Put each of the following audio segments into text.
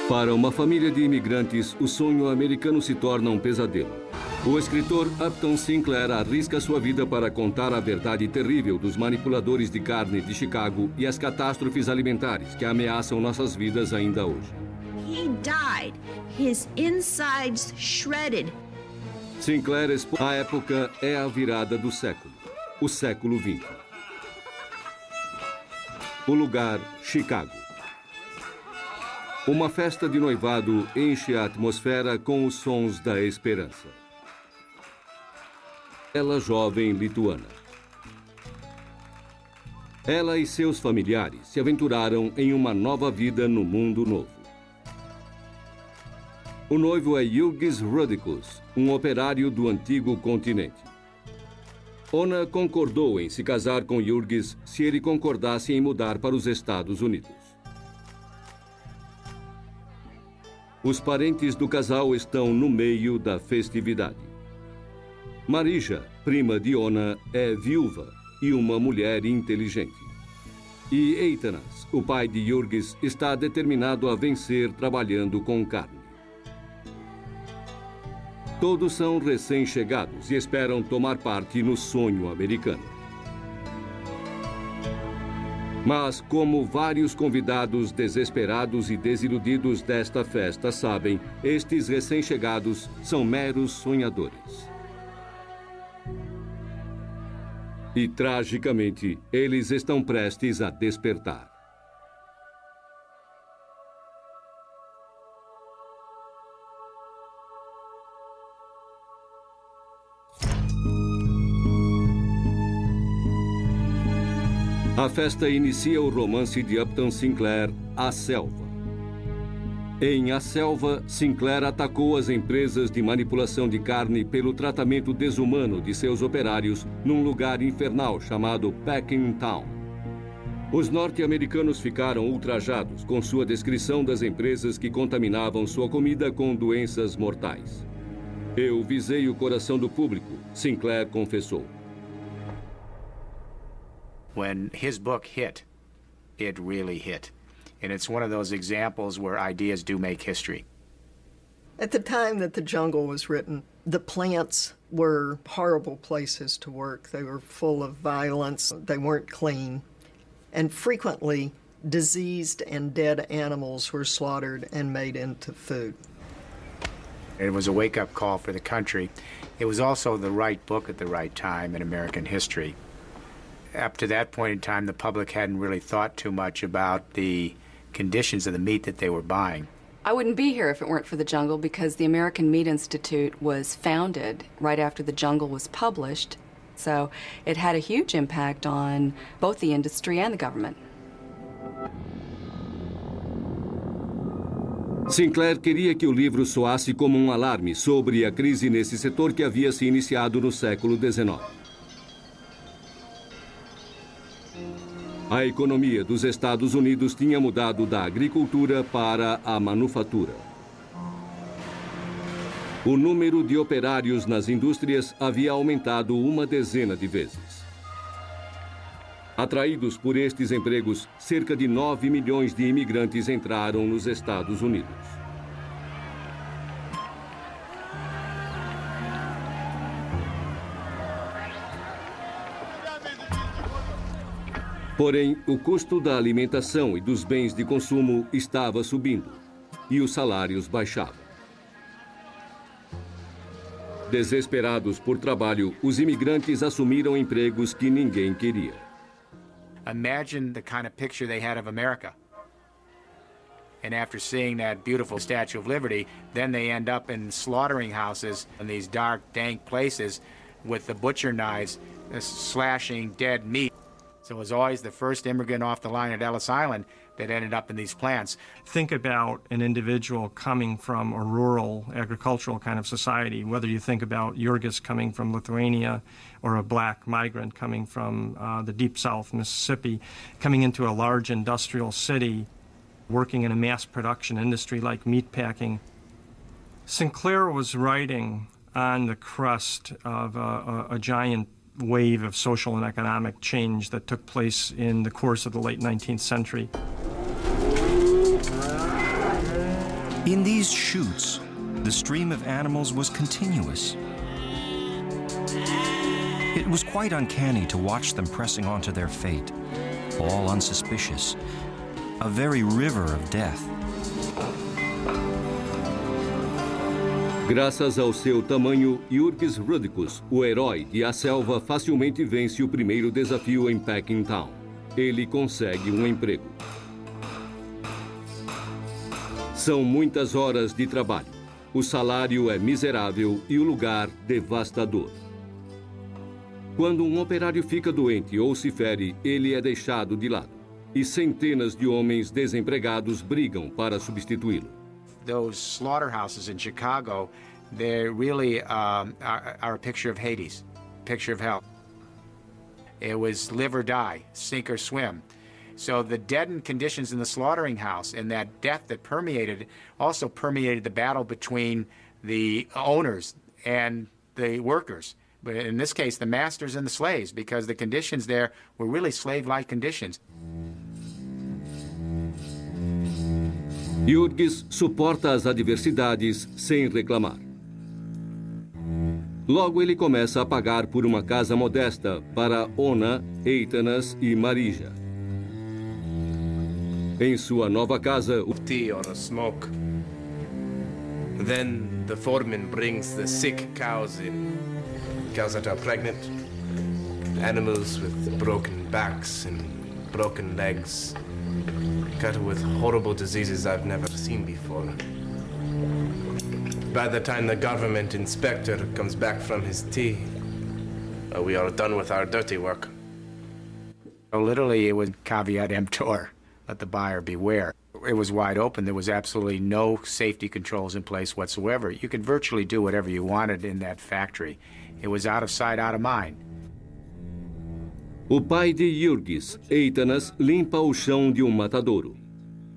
Para uma família de imigrantes, o sonho americano se torna um pesadelo. O escritor Upton Sinclair arrisca sua vida para contar a verdade terrível dos manipuladores de carne de Chicago e as catástrofes alimentares que ameaçam nossas vidas ainda hoje. He died, his insides shredded. Sinclair expõe a época é a virada do século, o século XX. O lugar, Chicago. Uma festa de noivado enche a atmosfera com os sons da esperança. Ela jovem lituana. Ela e seus familiares se aventuraram em uma nova vida no mundo novo. O noivo é Jurgis Rudicus, um operário do antigo continente. Ona concordou em se casar com Jurgis se ele concordasse em mudar para os Estados Unidos. Os parentes do casal estão no meio da festividade. Marija, prima de Ona, é viúva e uma mulher inteligente. E Eitanas, o pai de Jurgis, está determinado a vencer trabalhando com carne. Todos são recém-chegados e esperam tomar parte no sonho americano. Mas, como vários convidados desesperados e desiludidos desta festa sabem, estes recém-chegados são meros sonhadores. E, tragicamente, eles estão prestes a despertar. A festa inicia o romance de Upton Sinclair, A Selva. Em A Selva, Sinclair atacou as empresas de manipulação de carne pelo tratamento desumano de seus operários num lugar infernal chamado Packing Town. Os norte-americanos ficaram ultrajados com sua descrição das empresas que contaminavam sua comida com doenças mortais. Eu visei o coração do público, Sinclair confessou. When his book hit, it really hit. And it's one of those examples where ideas do make history. At the time that The Jungle was written, the plants were horrible places to work. They were full of violence. They weren't clean. And frequently, diseased and dead animals were slaughtered and made into food. It was a wake-up call for the country. It was also the right book at the right time in American history. Up to that point in time, the public hadn't really thought too much about the conditions of the meat that they were buying. I wouldn't be here if it weren't for The Jungle, because the American Meat Institute was founded right after The Jungle was published. So it had a huge impact on both the industry and the government. Sinclair queria que o livro soasse como um alarme sobre a crise nesse setor que havia se iniciado no século XIX. A economia dos Estados Unidos tinha mudado da agricultura para a manufatura. O número de operários nas indústrias havia aumentado uma dezena de vezes. Atraídos por estes empregos, cerca de 9 milhões de imigrantes entraram nos Estados Unidos. Porém, o custo da alimentação e dos bens de consumo estava subindo e os salários baixavam. Desesperados por trabalho, os imigrantes assumiram empregos que ninguém queria. Imagine the kind of picture they had of America. And after seeing that beautiful Statue of Liberty, then they end up in slaughtering houses in these dark, dank places with the butcher knives slashing dead meat. So it was always the first immigrant off the line at Ellis Island that ended up in these plants. Think about an individual coming from a rural agricultural kind of society, whether you think about Jurgis coming from Lithuania or a black migrant coming from the deep south, Mississippi, coming into a large industrial city, working in a mass production industry like meatpacking. Sinclair was writing on the crust of a giant wave of social and economic change that took place in the course of the late 19th century. In these chutes, the stream of animals was continuous. It was quite uncanny to watch them pressing onto their fate, all unsuspicious, a very river of death. Graças ao seu tamanho, Jurgis Rudicus, o herói de A Selva, facilmente vence o primeiro desafio em Packingtown. Ele consegue um emprego. São muitas horas de trabalho. O salário é miserável e o lugar devastador. Quando um operário fica doente ou se fere, ele é deixado de lado. E centenas de homens desempregados brigam para substituí-lo. Those slaughterhouses in Chicago, they really are a picture of Hades, picture of hell. It was live or die, sink or swim. So the deadened conditions in the slaughtering house and that death that permeated also permeated the battle between the owners and the workers. But in this case, the masters and the slaves, because the conditions there were really slave-like conditions. Jurgis suporta as adversidades sem reclamar. Logo ele começa a pagar por uma casa modesta para Ona, Eitanas e Marija. Em sua nova casa, tea or a smoke. Then the foreman brings the sick cows in. Cows that are pregnant, animals with broken backs and broken legs, cattle with horrible diseases I've never seen before. By the time the government inspector comes back from his tea, we are done with our dirty work. Literally, it was caveat emptor, let the buyer beware. It was wide open. There was absolutely no safety controls in place whatsoever. You could virtually do whatever you wanted in that factory. It was out of sight, out of mind. O pai de Jurgis, Eitanas, limpa o chão de um matadouro.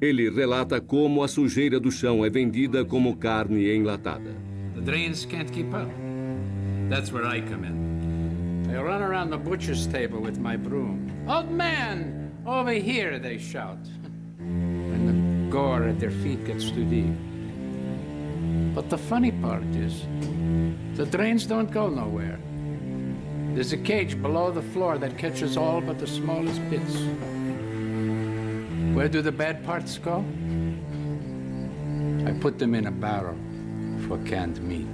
Ele relata como a sujeira do chão é vendida como carne enlatada. The drains can't keep up. That's where I come in. I run around the butcher's table with my broom. Old man, over here, they shout. And the gore at their feet gets too deep. But the funny part is, the drains don't go nowhere. There's a cage below the floor that catches all but the smallest bits. Where do the bad parts go? I put them in a barrel for canned meat.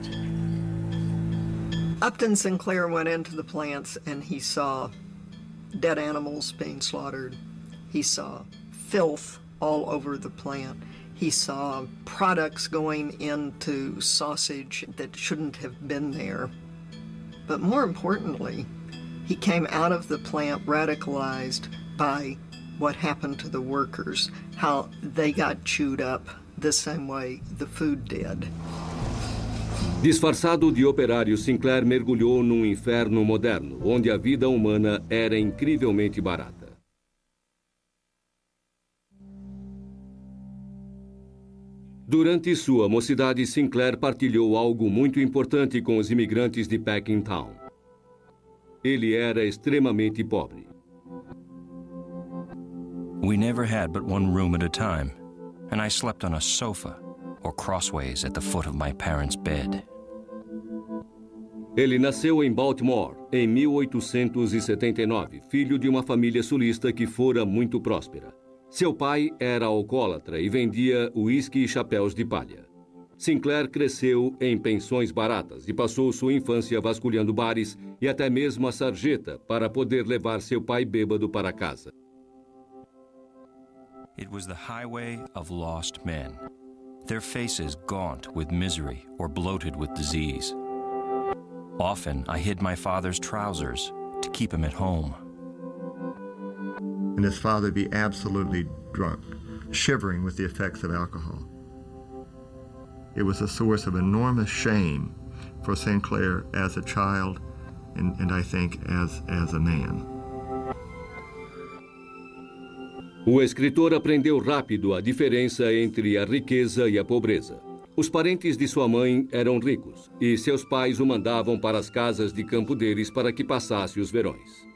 Upton Sinclair went into the plants and he saw dead animals being slaughtered. He saw filth all over the plant. He saw products going into sausage that shouldn't have been there. But more importantly, he came out of the plant radicalized by what happened to the workers, how they got chewed up the same way the food did. Disfarçado de operário, Sinclair mergulhou num inferno moderno, onde a vida humana era incrivelmente barata. Durante sua mocidade, Sinclair partilhou algo muito importante com os imigrantes de Packingtown. Ele era extremamente pobre. We never had but one room at a time, and I slept on a sofa or crossways at the foot of my parents' bed. Ele nasceu em Baltimore em 1879, filho de uma família sulista que fora muito próspera. Seu pai era alcoólatra e vendia uísque e chapéus de palha. Sinclair cresceu em pensões baratas e passou sua infância vasculhando bares e até mesmo a sarjeta para poder levar seu pai bêbado para casa. It was the highway of lost men, their faces gaunt with misery or bloated with disease. Often I hid my father's trousers to keep him at home. And his father would be absolutely drunk, shivering with the effects of alcohol. It was a source of enormous shame for Sinclair as a child and I think as a man. O escritor aprendeu rápido a diferença entre a riqueza e a pobreza. Os parentes de sua mãe eram ricos e seus pais o mandavam para as casas de campo deles para que passasse os verões.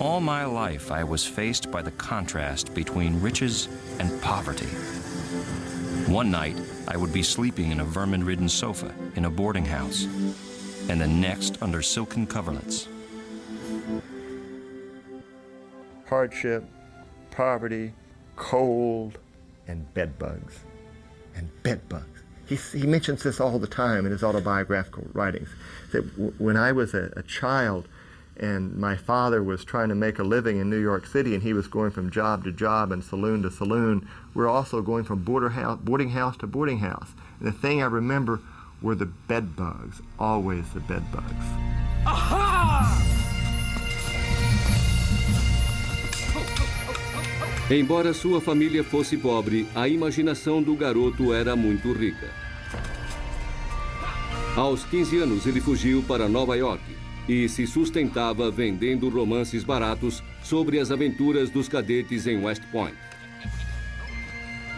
All my life, I was faced by the contrast between riches and poverty. One night, I would be sleeping in a vermin-ridden sofa in a boarding house, and the next under silken coverlets. Hardship, poverty, cold, and bed bugs. And bed bugs. He mentions this all the time in his autobiographical writings. That when I was a child and my father was trying to make a living in New York City and he was going from job to job and saloon to saloon, we're also going from boarding house to boarding house. And the thing I remember were the bed bugs, always the bed bugs. Aha! Embora sua família fosse pobre, a imaginação do garoto era muito rica. Aos 15 anos, ele fugiu para Nova York e se sustentava vendendo romances baratos sobre as aventuras dos cadetes em West Point.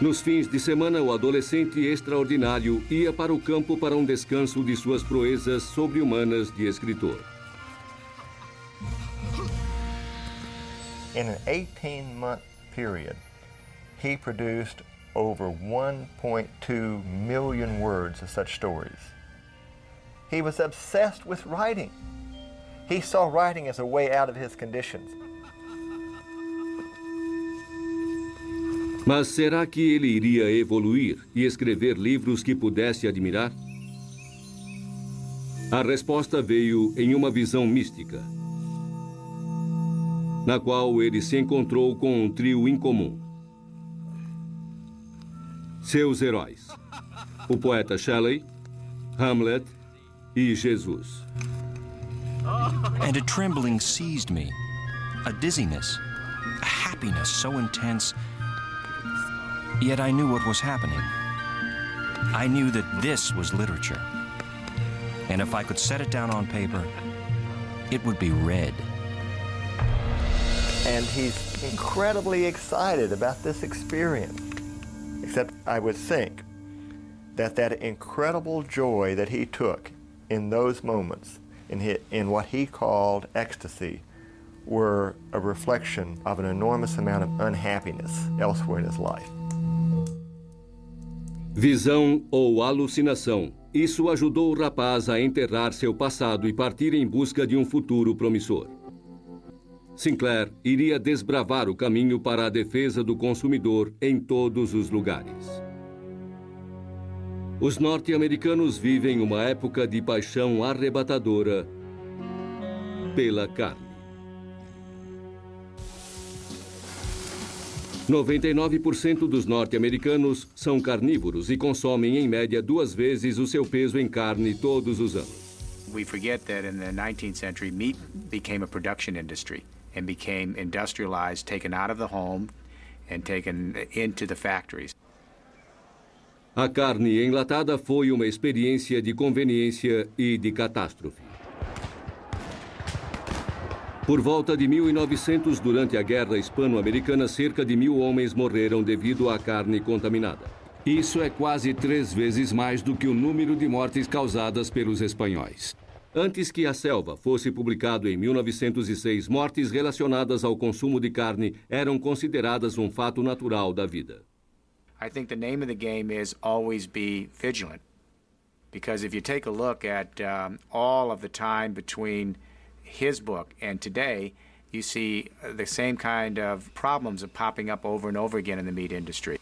Nos fins de semana, o adolescente extraordinário ia para o campo para um descanso de suas proezas sobre-humanas de escritor. In an 18-month period, he produced over 1.2 million words of such stories. He was obsessed with writing. He saw writing as a way out of his conditions. Mas será que ele iria evoluir e escrever livros que pudesse admirar? A resposta veio em uma visão mística, na qual ele se encontrou com um trio incomum. Seus heróis: o poeta Shelley, Hamlet e Jesus. And a trembling seized me, a dizziness, a happiness so intense, yet I knew what was happening. I knew that this was literature, and if I could set it down on paper, it would be read. And he's incredibly excited about this experience. Except I would think that that incredible joy that he took in those moments, in what he called ecstasy, were a reflection of an enormous amount of unhappiness elsewhere in his life. Visão ou alucinação. Isso ajudou o rapaz a enterrar seu passado e partir em busca de um futuro promissor. Sinclair iria desbravar o caminho para a defesa do consumidor em todos os lugares. Os norte-americanos vivem uma época de paixão arrebatadora pela carne. 99% dos norte-americanos são carnívoros e consomem em média 2 vezes o seu peso em carne todos os anos. We forget that in the 19th century, meat became a production industry and became industrialized, taken out of the home and taken into the factories. A carne enlatada foi uma experiência de conveniência e de catástrofe. Por volta de 1900, durante a Guerra Hispano-Americana, cerca de 1.000 homens morreram devido à carne contaminada. Isso é quase 3 vezes mais do que o número de mortes causadas pelos espanhóis. Antes que A Selva fosse publicado em 1906, mortes relacionadas ao consumo de carne eram consideradas um fato natural da vida. I think the name of the game is always be vigilant. Because if you take a look at all of the time between his book and today, you see the same kind of problems are popping up over and over again in the meat industry.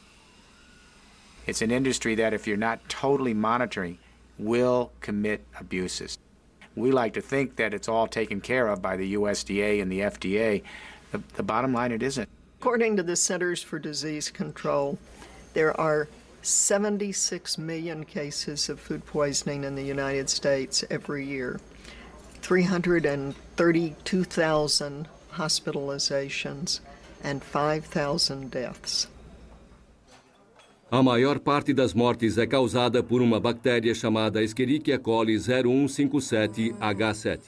It's an industry that, if you're not totally monitoring, will commit abuses. We like to think that it's all taken care of by the USDA and the FDA. The bottom line, it isn't. According to the Centers for Disease Control, there are 76 million cases of food poisoning in the United States every year, 332,000 hospitalizations, and 5,000 deaths. A maior parte das mortes é causada por uma bactéria chamada Escherichia coli 0157H7.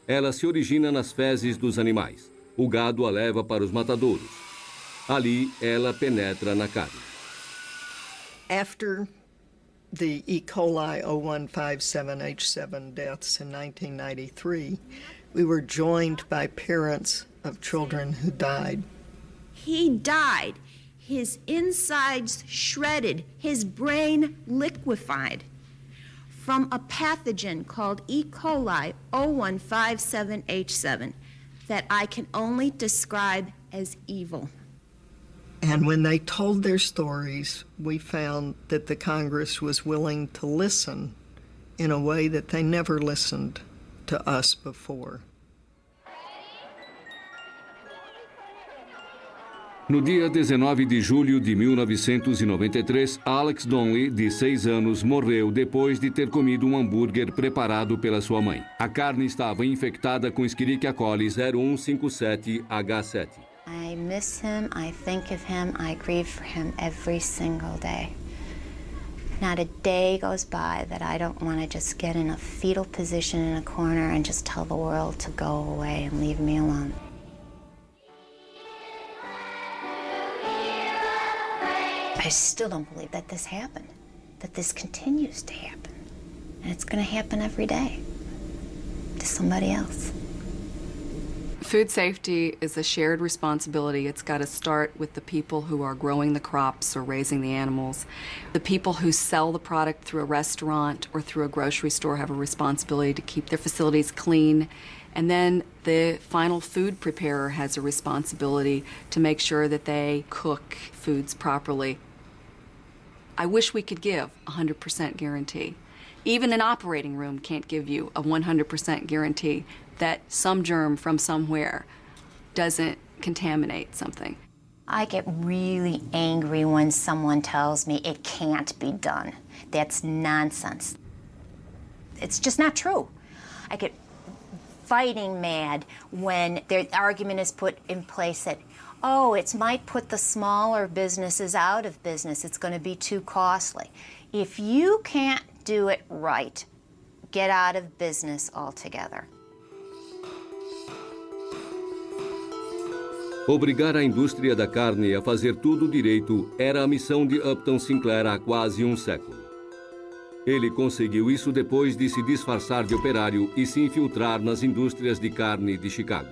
Ela se origina nas fezes dos animais. O gado a leva para os matadouros. Ali, ela penetra na carne. After the E. coli 0157H7 deaths in 1993, we were joined by parents of children who died. He died. His insides shredded, his brain liquefied from a pathogen called E. coli 0157H7 that I can only describe as evil. And when they told their stories, we found that the Congress was willing to listen in a way that they never listened to us before. No dia 19 de julho de 1993, Alex Donnelly, de 6 anos, morreu depois de ter comido um hambúrguer preparado pela sua mãe. A carne estava infectada com Escherichia coli 0157H7. I miss him, I think of him, I grieve for him every single day. Not a day goes by that I don't want to just get in a fetal position in a corner and just tell the world to go away and leave me alone. I still don't believe that this happened, that this continues to happen. And it's going to happen every day to somebody else. Food safety is a shared responsibility. It's got to start with the people who are growing the crops or raising the animals. The people who sell the product through a restaurant or through a grocery store have a responsibility to keep their facilities clean. And then the final food preparer has a responsibility to make sure that they cook foods properly. I wish we could give a 100% guarantee. Even an operating room can't give you a 100% guarantee that some germ from somewhere doesn't contaminate something. I get really angry when someone tells me it can't be done. That's nonsense. It's just not true. I get fighting mad when their argument is put in place that, oh, it might put the smaller businesses out of business. It's going to be too costly. If you can't do it right, get out of business altogether. Obrigar a indústria da carne a fazer tudo direito era a missão de Upton Sinclair há quase um século. Ele conseguiu isso depois de se disfarçar de operário e se infiltrar nas indústrias de carne de Chicago.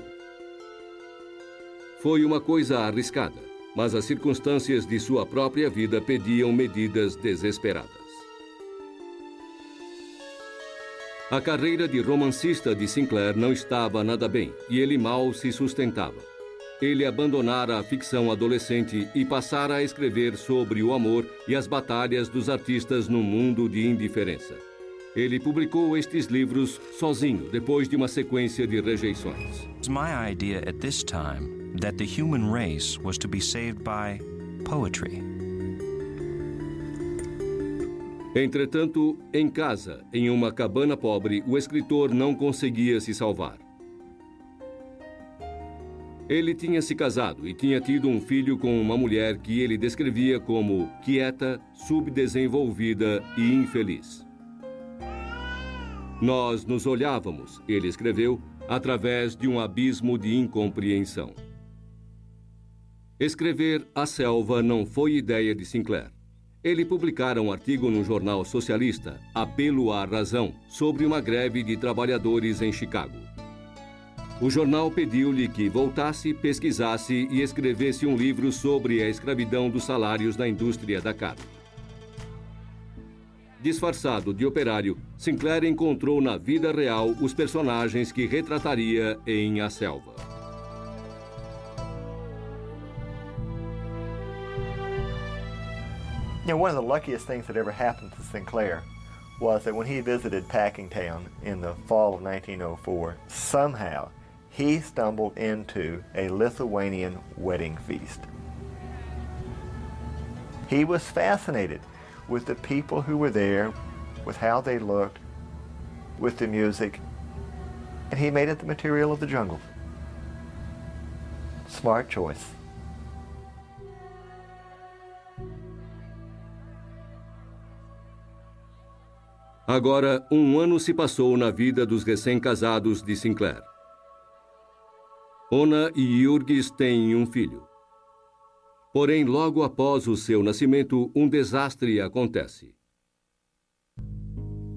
Foi uma coisa arriscada, mas as circunstâncias de sua própria vida pediam medidas desesperadas. A carreira de romancista de Sinclair não estava nada bem e ele mal se sustentava. Ele abandonara a ficção adolescente e passara a escrever sobre o amor e as batalhas dos artistas num mundo de indiferença. Ele publicou estes livros sozinho, depois de uma sequência de rejeições. It's my idea at this time that the human race was to be saved by poetry. Entretanto, em casa, em uma cabana pobre, o escritor não conseguia se salvar. Ele tinha se casado e tinha tido um filho com uma mulher que ele descrevia como quieta, subdesenvolvida e infeliz. Nós nos olhávamos, ele escreveu, através de um abismo de incompreensão. Escrever A Selva não foi ideia de Sinclair. Ele publicara um artigo no jornal socialista, Apelo à Razão, sobre uma greve de trabalhadores em Chicago. O jornal pediu-lhe que voltasse, pesquisasse e escrevesse um livro sobre a escravidão dos salários na indústria da carne. Disfarçado de operário, Sinclair encontrou na vida real os personagens que retrataria em A Selva. You know, one of the luckiest things that ever happened to Sinclair was that when he visited Packingtown in the fall of 1904, somehow he stumbled into a Lithuanian wedding feast. He was fascinated with the people who were there, with how they looked, with the music, and he made it the material of the jungle. Smart choice. Agora, um ano se passou na vida dos recém-casados de Sinclair. Ona e Jurgis têm um filho. Porém, logo após o seu nascimento, um desastre acontece.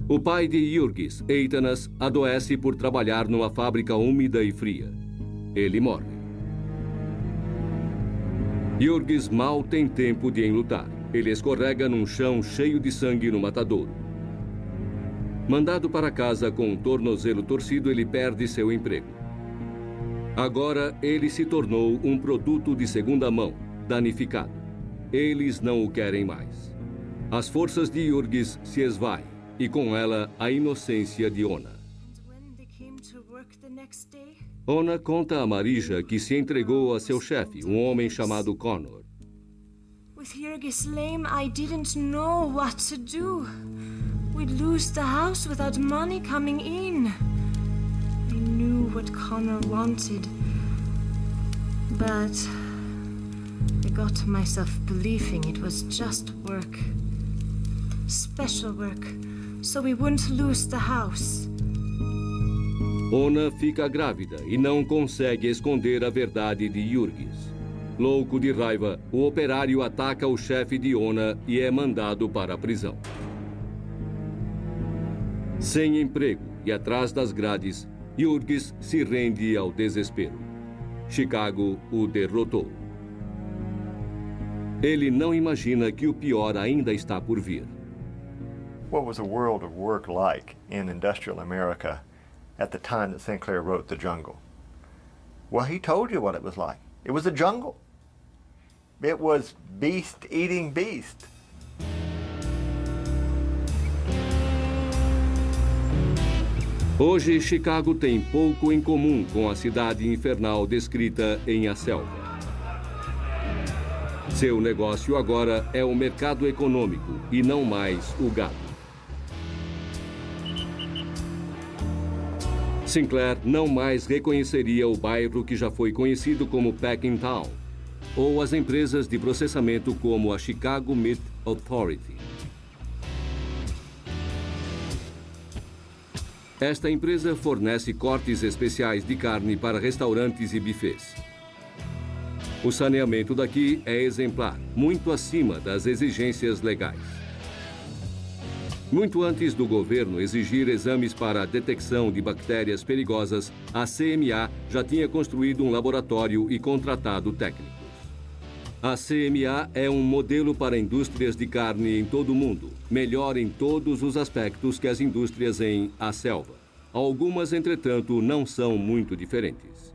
O pai de Jurgis, Eitanas, adoece por trabalhar numa fábrica úmida e fria. Ele morre. Jurgis mal tem tempo de enlutar. Ele escorrega num chão cheio de sangue no matadouro. Mandado para casa com um tornozelo torcido, ele perde seu emprego. Agora, ele se tornou um produto de segunda mão, danificado. Eles não o querem mais. As forças de Jurgis se esvaem, e com ela a inocência de Ona. Ona conta a Marija que se entregou a seu chefe, um homem chamado Connor. With Jurgis lame, I didn't know what to do. We'd lose the house without money coming in. I knew what Connor wanted, but I got myself believing it was just work. Special work, so we wouldn't lose the house. Ona fica grávida e não consegue esconder a verdade de Jurgis. Louco de raiva, o operário ataca o chefe de Ona e é mandado para a prisão. Sem emprego e atrás das grades, Jurgis se rende ao desespero. Chicago o derrotou. Ele não imagina que o pior ainda está por vir. What was the world of work like in industrial America at the time that Sinclair wrote The Jungle? Well, he told you what it was like. It was a jungle. It was beast eating beast. Hoje, Chicago tem pouco em comum com a cidade infernal descrita em A Selva. Seu negócio agora é o mercado econômico e não mais o gado. Sinclair não mais reconheceria o bairro que já foi conhecido como Packingtown, ou as empresas de processamento como a Chicago Meat Authority. Esta empresa fornece cortes especiais de carne para restaurantes e buffets. O saneamento daqui é exemplar, muito acima das exigências legais. Muito antes do governo exigir exames para a detecção de bactérias perigosas, a CMA já tinha construído um laboratório e contratado técnicos. A CMA é um modelo para indústrias de carne em todo o mundo, melhor em todos os aspectos que as indústrias em A Selva. Algumas, entretanto, não são muito diferentes.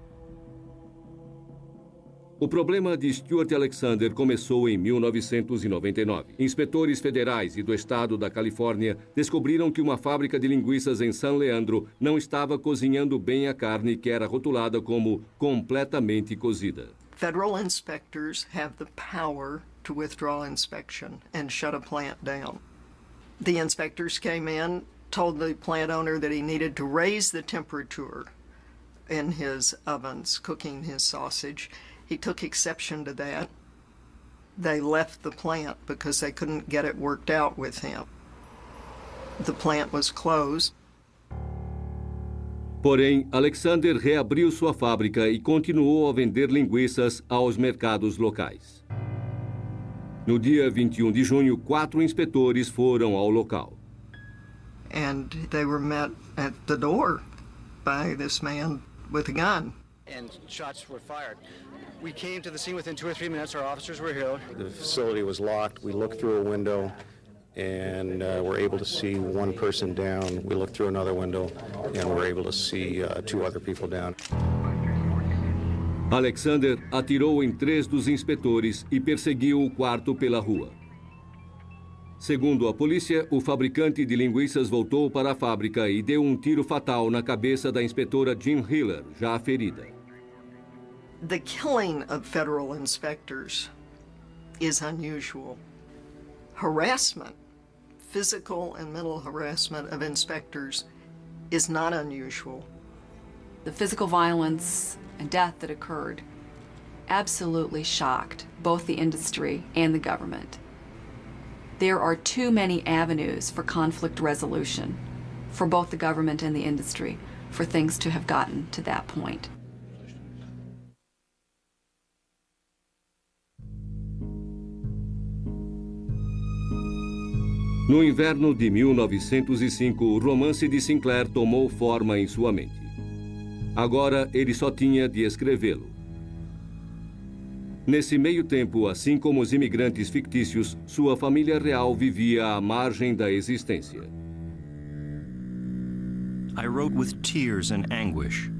O problema de Stuart Alexander começou em 1999. Inspetores federais e do estado da Califórnia descobriram que uma fábrica de linguiças em San Leandro não estava cozinhando bem a carne que era rotulada como completamente cozida. Federal inspectors have the power to withdraw inspection and shut a plant down. The inspectors came in, told the plant owner that he needed to raise the temperature in his ovens, cooking his sausage. He took exception to that. They left the plant because they couldn't get it worked out with him. The plant was closed. Porém, Alexander reabriu sua fábrica e continuou a vender linguiças aos mercados locais. No dia 21 de junho, 4 inspetores foram ao local. And they were met at the door by this man with a gun. And shots were fired. We came to the scene within 2 or 3 minutes. Our officers were here. The facility was locked. We looked through a window and were able to see one person down. We looked through another window and were able to see 2 other people down. Alexander atirou em 3 dos inspetores e perseguiu o 4º pela rua. Segundo a polícia, o fabricante de linguiças voltou para a fábrica e deu um tiro fatal na cabeça da inspetora Jean Hiller, já ferida. The killing of federal inspectors is unusual. Harassment, physical and mental harassment of inspectors is not unusual. The physical violence and death that occurred absolutely shocked both the industry and the government. There are too many avenues for conflict resolution for both the government and the industry for things to have gotten to that point. No inverno de 1905, o romance de Sinclair tomou forma em sua mente. Agora, ele só tinha de escrevê-lo. Nesse meio tempo, assim como os imigrantes fictícios, sua família real vivia à margem da existência. I wrote with tears and anguish,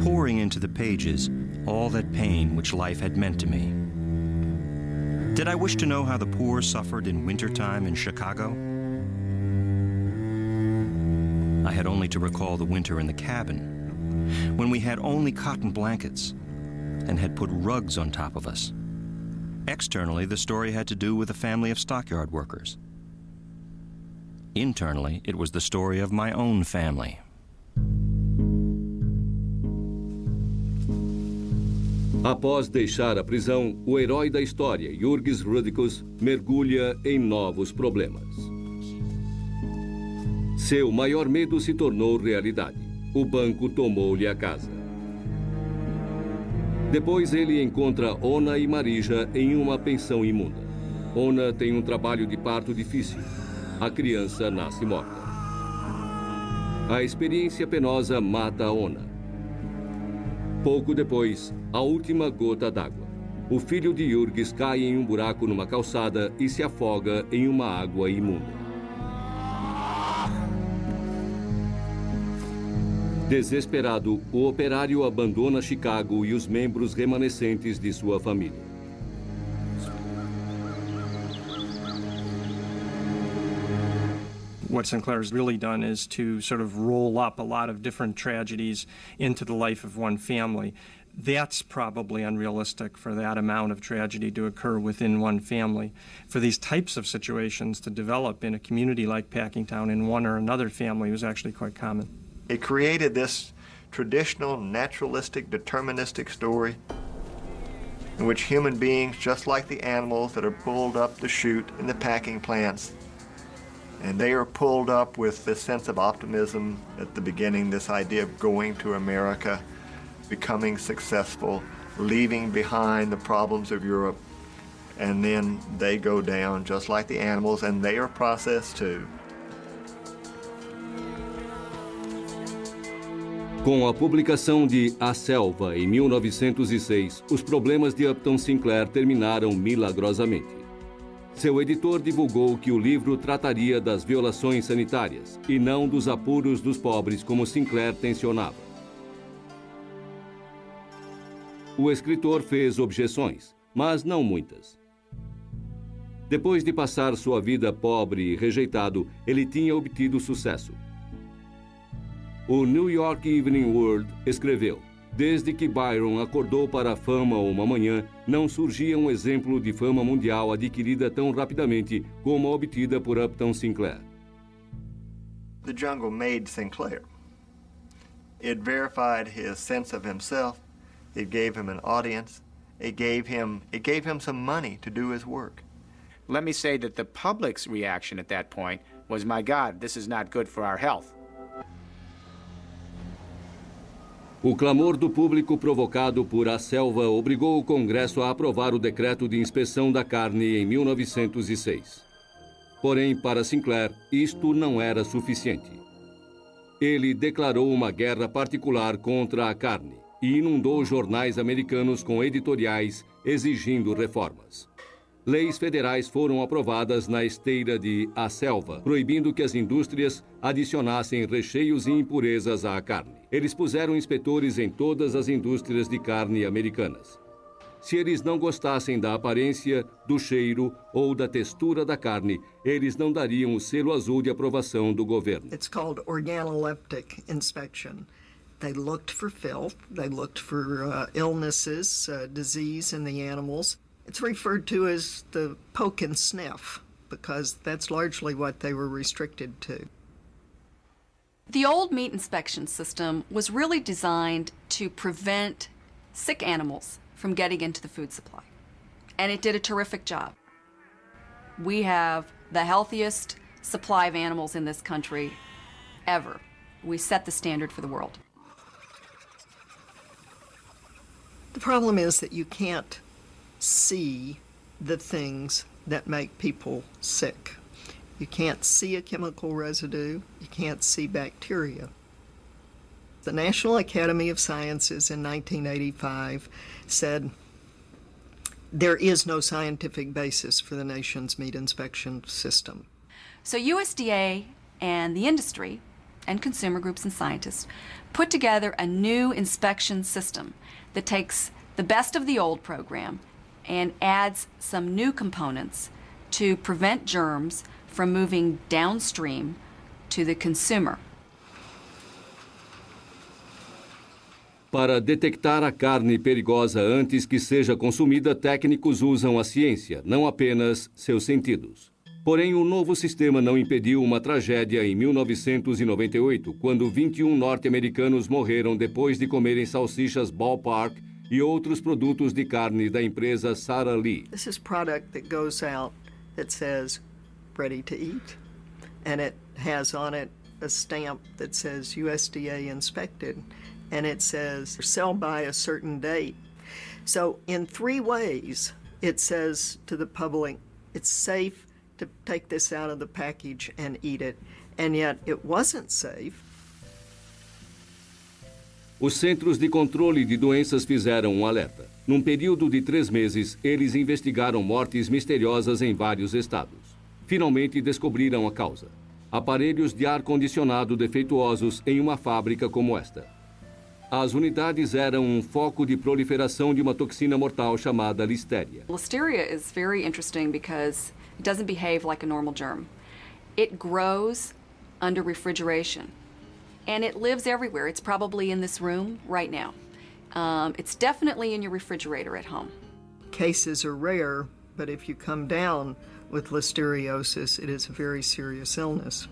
pouring into the pages all that pain which life had meant to me. Did I wish to know how the poor suffered in wintertime in Chicago? I had only to recall the winter in the cabin, when we had only cotton blankets and had put rugs on top of us. Externally, the story had to do with a family of stockyard workers. Internally, it was the story of my own family. Após deixar a prisão, o herói da história, Jurgis Rudicus, mergulha em novos problemas. Seu maior medo se tornou realidade. O banco tomou-lhe a casa. Depois ele encontra Ona e Marija em uma pensão imunda. Ona tem um trabalho de parto difícil. A criança nasce morta. A experiência penosa mata Ona. Pouco depois, a última gota d'água. O filho de Jurgis cai em um buraco numa calçada e se afoga em uma água imunda. Desesperado, o operário abandona Chicago e os membros remanescentes de sua família. What Sinclair has really done is to sort of roll up a lot of different tragedies into the life of one family. That's probably unrealistic for that amount of tragedy to occur within one family. For these types of situations to develop in a community like Packingtown in one or another family was actually quite common. It created this traditional, naturalistic, deterministic story in which human beings, just like the animals that are pulled up the chute in the packing plants, and they are pulled up with this sense of optimism at the beginning, this idea of going to America, becoming successful, leaving behind the problems of Europe, and then they go down just like the animals, and they are processed too. Com a publicação de A Selva, em 1906, os problemas de Upton Sinclair terminaram milagrosamente. Seu editor divulgou que o livro trataria das violações sanitárias e não dos apuros dos pobres como Sinclair tensionava. O escritor fez objeções, mas não muitas. Depois de passar sua vida pobre e rejeitado, ele tinha obtido sucesso. O New York Evening World escreveu: desde que Byron acordou para a fama uma manhã, não surgia um exemplo de fama mundial adquirida tão rapidamente como a obtida por Upton Sinclair. The Jungle made Sinclair. It verified his sense of himself. It gave him an audience. It gave him some money to do his work. Let me say that the public's reaction at that point was, my God, this is not good for our health. O clamor do público provocado por A Selva obrigou o Congresso a aprovar o decreto de inspeção da carne em 1906. Porém, para Sinclair, isto não era suficiente. Ele declarou uma guerra particular contra a carne e inundou jornais americanos com editoriais exigindo reformas. Leis federais foram aprovadas na esteira de A Selva, proibindo que as indústrias adicionassem recheios e impurezas à carne. Eles puseram inspetores em todas as indústrias de carne americanas. Se eles não gostassem da aparência, do cheiro ou da textura da carne, eles não dariam o selo azul de aprovação do governo. It's called organoleptic inspection. They looked for filth, they looked for illnesses, disease in the animals. It's referred to as the poke and sniff, because that's largely what they were restricted to. The old meat inspection system was really designed to prevent sick animals from getting into the food supply. And it did a terrific job. We have the healthiest supply of animals in this country ever. We set the standard for the world. The problem is that you can't see the things that make people sick. You can't see a chemical residue. You can't see bacteria. The National Academy of Sciences in 1985 said, There is no scientific basis for the nation's meat inspection system. So USDA and the industry and consumer groups and scientists put together a new inspection system that takes the best of the old program and adds some new components to prevent germs from moving downstream to the consumer. Para detectar a carne perigosa antes que seja consumida, técnicos usam a ciência, não apenas seus sentidos. Porém, o novo sistema não impediu uma tragédia em 1998, quando 21 norte-americanos morreram depois de comerem salsichas Ballpark e outros produtos de carne da empresa Sara Lee. This is product that goes out that says ready to eat, and it has on it a stamp that says USDA inspected, and it says sell by a certain date. So in 3 ways, it says to the public, it's safe to take this out of the package and eat it, and yet it wasn't safe. Os Centros de Controle de Doenças fizeram um alerta. Num período de 3 meses, eles investigaram mortes misteriosas em vários estados. Finalmente descobriram a causa: aparelhos de ar-condicionado defeituosos em uma fábrica como esta. As unidades eram um foco de proliferação de uma toxina mortal chamada Listeria. Listeria is very interesting because it doesn't behave like a normal germ. It grows under refrigeration, and it lives everywhere. It's probably in this room right now. It's definitely in your refrigerator at home. Cases are rare, but if you come down with listeriosis, it is a very serious illness.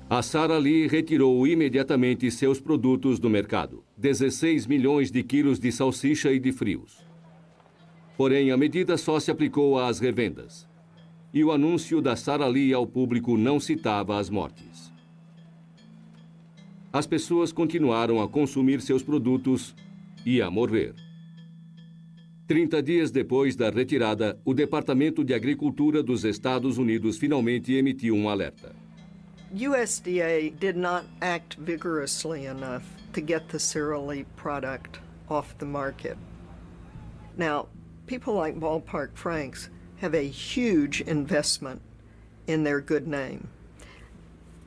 A Sara Lee retirou imediatamente seus produtos do mercado, 16 milhões de quilos de salsicha e de frios. Porém, a medida só se aplicou às revendas. E o anúncio da Sara Lee ao público não citava as mortes. As pessoas continuaram a consumir seus produtos e a morrer. 30 dias depois da retirada, o Departamento de Agricultura dos Estados Unidos finalmente emitiu um alerta. USDA did not act vigorously enough to get the Sara Lee product off the market. Now, people like Ballpark Franks have a huge investment in their good name.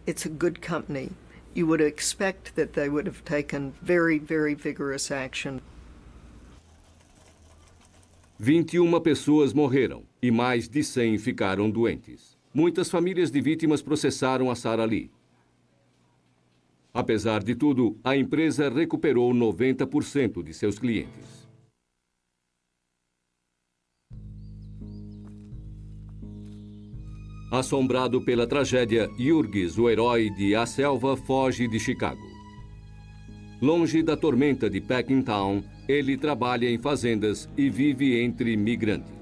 It's a good company. You would expect that they would have taken very, very vigorous action. 21 pessoas morreram e mais de 100 ficaram doentes. Muitas famílias de vítimas processaram a Sara Lee. Apesar de tudo, a empresa recuperou 90% de seus clientes. Assombrado pela tragédia, Jurgis, o herói de A Selva, foge de Chicago. Longe da tormenta de Packingtown, ele trabalha em fazendas e vive entre migrantes.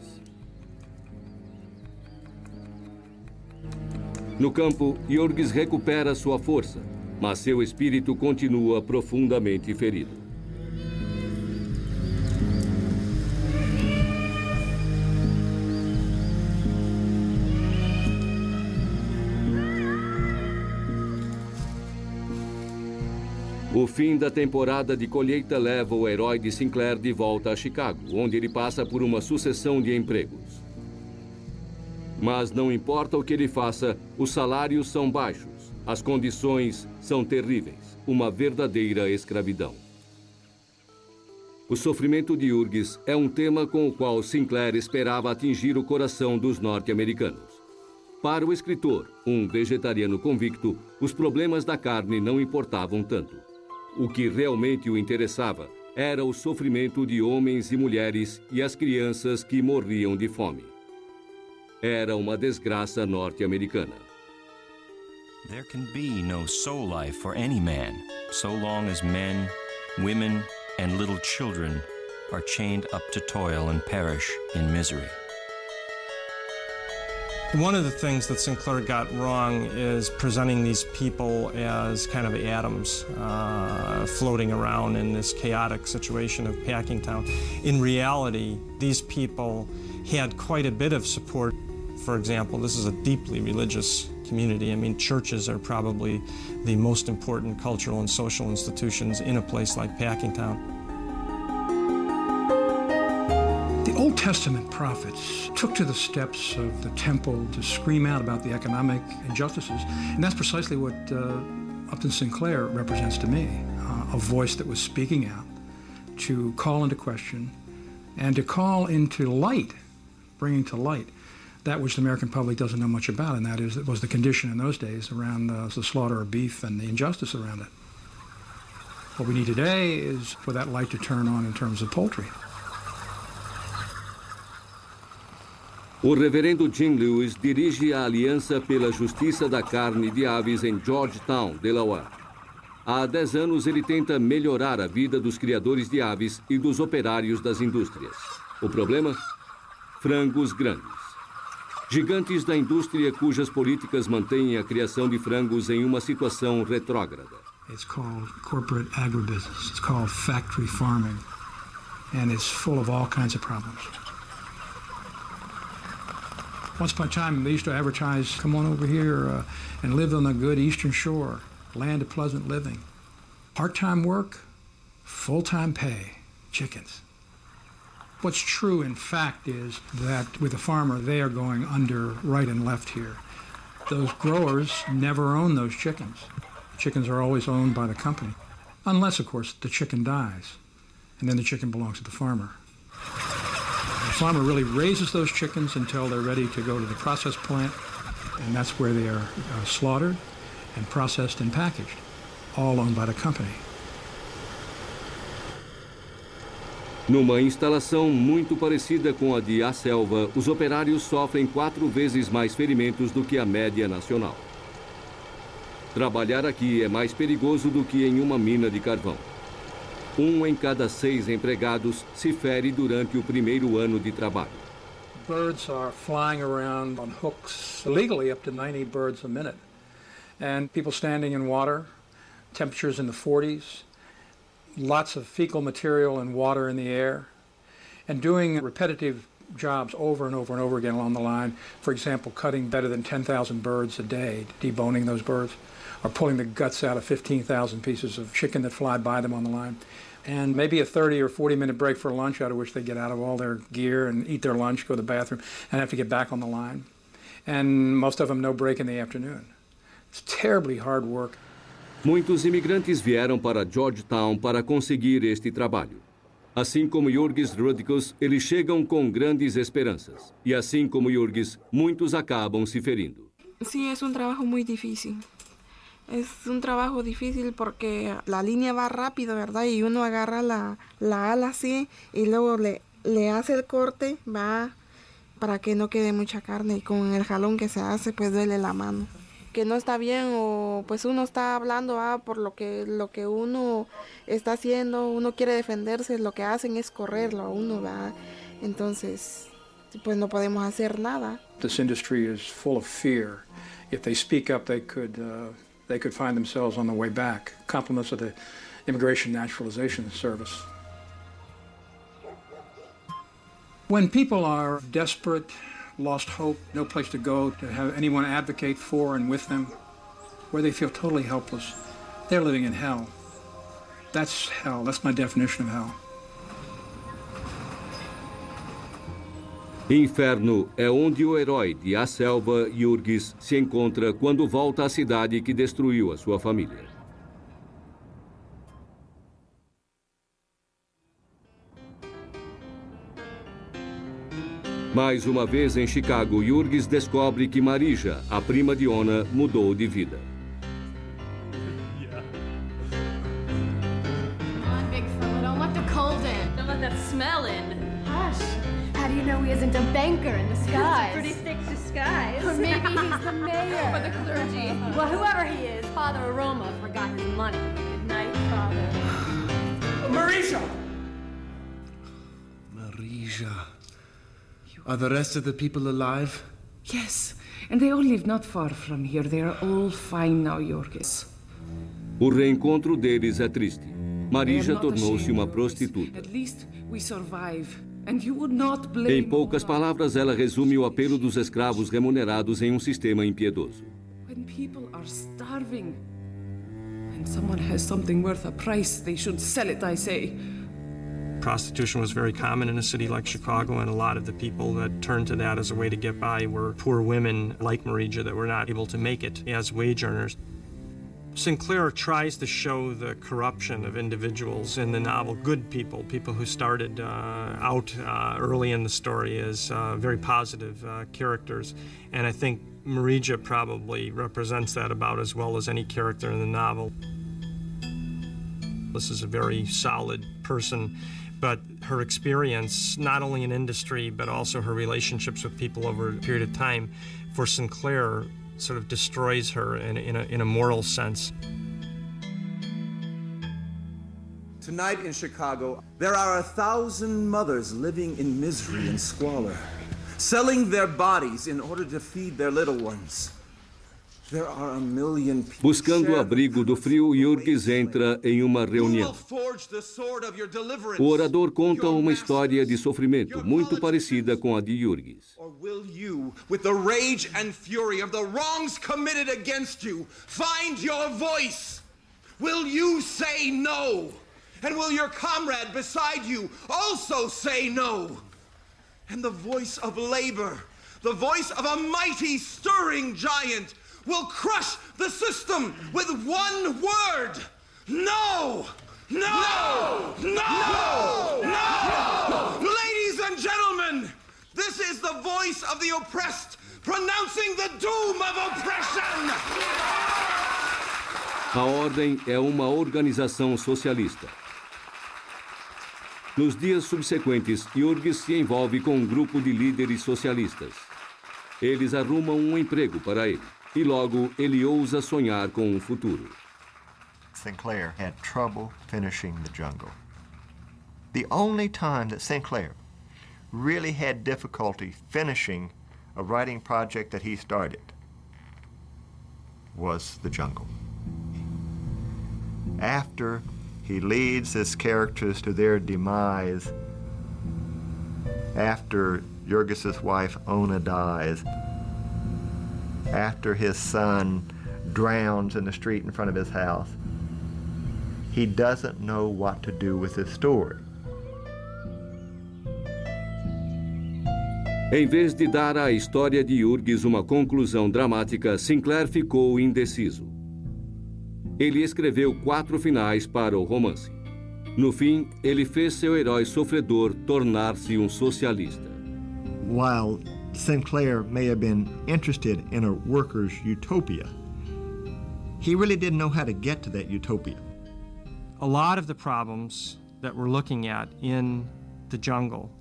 No campo, Jurgis recupera sua força, mas seu espírito continua profundamente ferido. O fim da temporada de colheita leva o herói de Sinclair de volta a Chicago, onde ele passa por uma sucessão de empregos. Mas não importa o que ele faça, os salários são baixos, as condições são terríveis, uma verdadeira escravidão. O sofrimento de Jurgis é um tema com o qual Sinclair esperava atingir o coração dos norte-americanos. Para o escritor, um vegetariano convicto, os problemas da carne não importavam tanto. O que realmente o interessava era o sofrimento de homens e mulheres e as crianças que morriam de fome. Era uma desgraça norte-americana. There can be no soul life for any man, so long as men, women, and little children are chained up to toil and perish in misery. One of the things that Sinclair got wrong is presenting these people as kind of atoms floating around in this chaotic situation of Packingtown. In reality, these people had quite a bit of support. For example, this is a deeply religious community. I mean, churches are probably the most important cultural and social institutions in a place like Packingtown. The Old Testament prophets took to the steps of the temple to scream out about the economic injustices, and that's precisely what Upton Sinclair represents to me, a voice that was speaking out to call into question and to call into light, bringing to light that which the American public doesn't know much about, and that is, it was the condition in those days around the slaughter of beef and the injustice around it. What we need today is for that light to turn on in terms of poultry. O reverendo Jim Lewis dirige a Aliança pela Justiça da Carne de Aves em Georgetown, Delaware. Há 10 anos ele tenta melhorar a vida dos criadores de aves e dos operários das indústrias. O problema? Frangos grandes. Gigantes da indústria cujas políticas mantêm a criação de frangos em uma situação retrógrada. It's called corporate agribusiness. It's called factory farming. And it's full of all kinds of problems. Once upon a time, they used to advertise, come on over here and live on the good Eastern Shore, land of pleasant living. Part-time work, full-time pay, chickens. What's true, in fact, is that with a farmer, they are going under right and left here. Those growers never own those chickens. The chickens are always owned by the company, unless, of course, the chicken dies, and then the chicken belongs to the farmer. The farmer really raises those chickens until they're ready to go to the process plant, and that's where they are slaughtered and processed and packaged, all owned by the company. Numa instalação muito parecida com a de A Selva, os operários sofrem 4 vezes mais ferimentos do que a média nacional. Trabalhar aqui é mais perigoso do que em uma mina de carvão. 1 em cada 6 empregados se fere durante o primeiro ano de trabalho. Birds are flying around on hooks illegally, up to 90 birds a minute. And people standing in water, temperatures in the 40s, lots of fecal material and water in the air, and doing repetitive jobs over and over and over again along the line. For example, cutting better than 10,000 birds a day, deboning those birds, or pulling the guts out of 15,000 pieces of chicken that fly by them on the line. And maybe a 30 or 40-minute break for lunch, out of which they get out of all their gear and eat their lunch, go to the bathroom, and have to get back on the line. And most of them no break in the afternoon. It's terribly hard work. Muitos imigrantes vieram para Georgetown para conseguir este trabalho. Assim como Jurgis Rudkus, eles chegam com grandes esperanças. E assim como Jurgis, muitos acabam se ferindo. Sí, es un trabajo muy difícil. Es un trabajo difícil porque la línea va rápido, ¿verdad? Y uno agarra la ala así y luego le hace el corte, va para que no quede mucha carne. Y con el jalón que se hace, pues duele la mano. Que no está bien o pues uno está hablando por lo que uno está haciendo, uno quiere defenderse, lo que hacen es correrlo a uno, ¿verdad? Entonces, pues no podemos hacer nada. This industry is full of fear. If they speak up, they could find themselves on the way back. Compliments of the Immigration Naturalization Service. When people are desperate, lost hope, no place to go, to have anyone advocate for and with them, where they feel totally helpless, they're living in hell. That's hell. That's my definition of hell. Inferno é onde o herói de A Selva, Jurgis, se encontra quando volta à cidade que destruiu a sua família. Mais uma vez em Chicago, Jurgis descobre que Marija, a prima de Ona, mudou de vida. Come on, big fella, don't let the cold in. Don't let that smell in. Hush. How do you know he isn't a banker in disguise? It's a pretty thick disguise. Or maybe he's the mayor. Or the clergy. Well, whoever he is, Father Aroma forgot his money. Good night, Father. Marija! Marija. Are the rest of the people alive? Yes, and they all live not far from here. They are all fine now, Jurgis. O reencontro deles é triste. Marija tornou-se uma prostituta. At least we survive. And you would not blame. Em poucas palavras, ela resume o apelo dos escravos remunerados em um sistema impiedoso. When people are starving and someone has something worth a price, they should sell it, I say. Prostitution was very common in a city like Chicago, and a lot of the people that turned to that as a way to get by were poor women like Marija that were not able to make it as wage earners. Sinclair tries to show the corruption of individuals in the novel, good people, people who started out early in the story as very positive characters. And I think Marija probably represents that about as well as any character in the novel. This is a very solid person, but her experience, not only in industry, but also her relationships with people over a period of time, for Sinclair, sort of destroys her in a moral sense. Tonight in Chicago, there are 1,000 mothers living in misery and squalor, selling their bodies in order to feed their little ones. There are a million people. Buscando o abrigo do frio, Jurgis entra em uma reunião. O orador conta uma história de sofrimento muito parecida com a de Jurgis. Or will you, with the rage and fury of the wrongs committed against you, find your voice? Will you say no? And will your comrade beside you also say no? And the voice of labor, the voice of a mighty stirring giant, will crush the system with one word. No! No! No! No! No! Ladies and gentlemen, this is the voice of the oppressed pronouncing the doom of oppression. A Ordem é uma organização socialista. Nos dias subsequentes, Jurgis se envolve com um grupo de líderes socialistas. Eles arrumam um emprego para ele. E logo ele ousa sonhar com um futuro. Sinclair had trouble finishing The Jungle. The only time that Sinclair really had difficulty finishing a writing project that he started was The Jungle. After he leads his characters to their demise, after Jurgis's wife Ona dies, after his son drowns in the street in front of his house, he doesn't know what to do with his story. Em vez de dar à história de Jurgis uma conclusão dramática, Sinclair ficou indeciso. Ele escreveu 4 finais para o romance. No fim, ele fez seu herói sofredor tornar-se um socialista. While Sinclair may have been interested in a worker's utopia, he really didn't know how to get to that utopia. A lot of the problems that we're looking at in The Jungle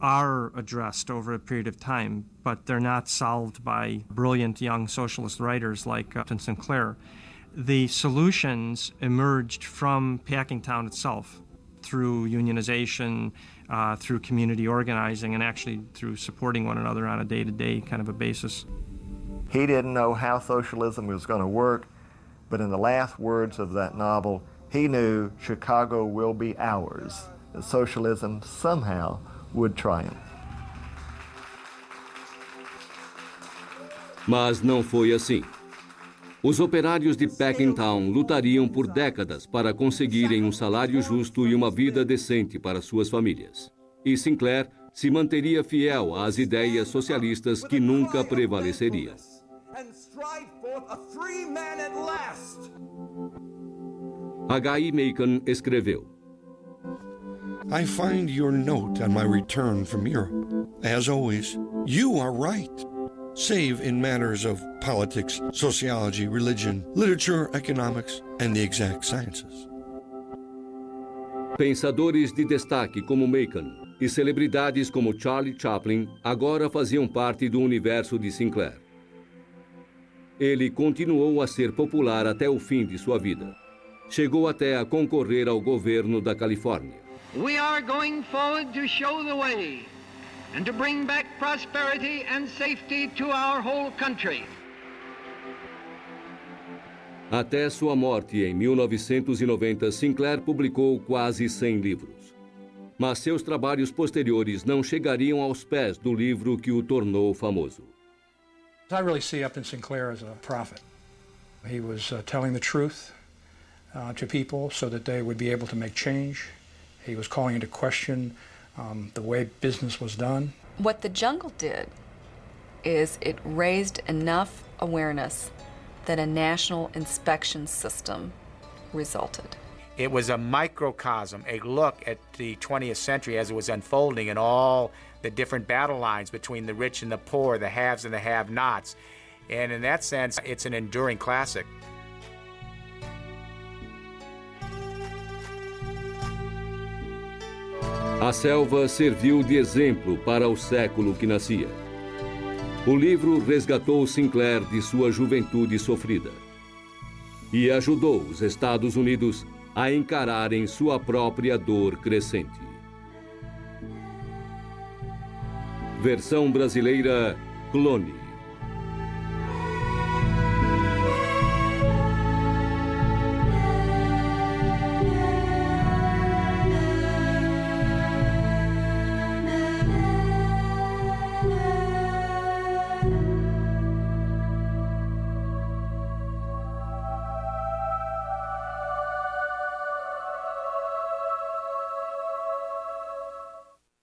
are addressed over a period of time, but they're not solved by brilliant young socialist writers like Upton Sinclair. The solutions emerged from Packingtown itself through unionization, through community organizing, and actually through supporting one another on a day-to-day kind of a basis. He didn't know how socialism was going to work, but in the last words of that novel, he knew Chicago will be ours. That socialism somehow would triumph. Mas não foi assim. Os operários de Packingtown lutariam por décadas para conseguirem um salário justo e uma vida decente para suas famílias. E Sinclair se manteria fiel às ideias socialistas que nunca prevaleceriam. H.I. Machen escreveu: I find your note on my return from Europe. As always, you are right. Save in matters of politics, sociology, religion, literature, economics, and the exact sciences. Pensadores de destaque como Machen e celebridades como Charlie Chaplin agora faziam parte do universo de Sinclair. Ele continuou a ser popular até o fim de sua vida. Chegou até a concorrer ao governo da Califórnia. We are going forward to show the way and to bring back prosperity and safety to our whole country. Até sua morte em 1990, Sinclair publicou quase 100 livros. Mas seus trabalhos posteriores não chegariam aos pés do livro que o tornou famoso. I really see Upton Sinclair as a prophet. He was telling the truth to people so that they would be able to make change He was calling into question the way business was done. What the jungle did is it raised enough awareness that a national inspection system resulted. It was a microcosm, a look at the 20th century as it was unfolding and all the different battle lines between the rich and the poor, the haves and the have-nots. And in that sense, it's an enduring classic. A selva serviu de exemplo para o século que nascia. O livro resgatou Sinclair de sua juventude sofrida e ajudou os Estados Unidos a encararem sua própria dor crescente. Versão brasileira, Clone.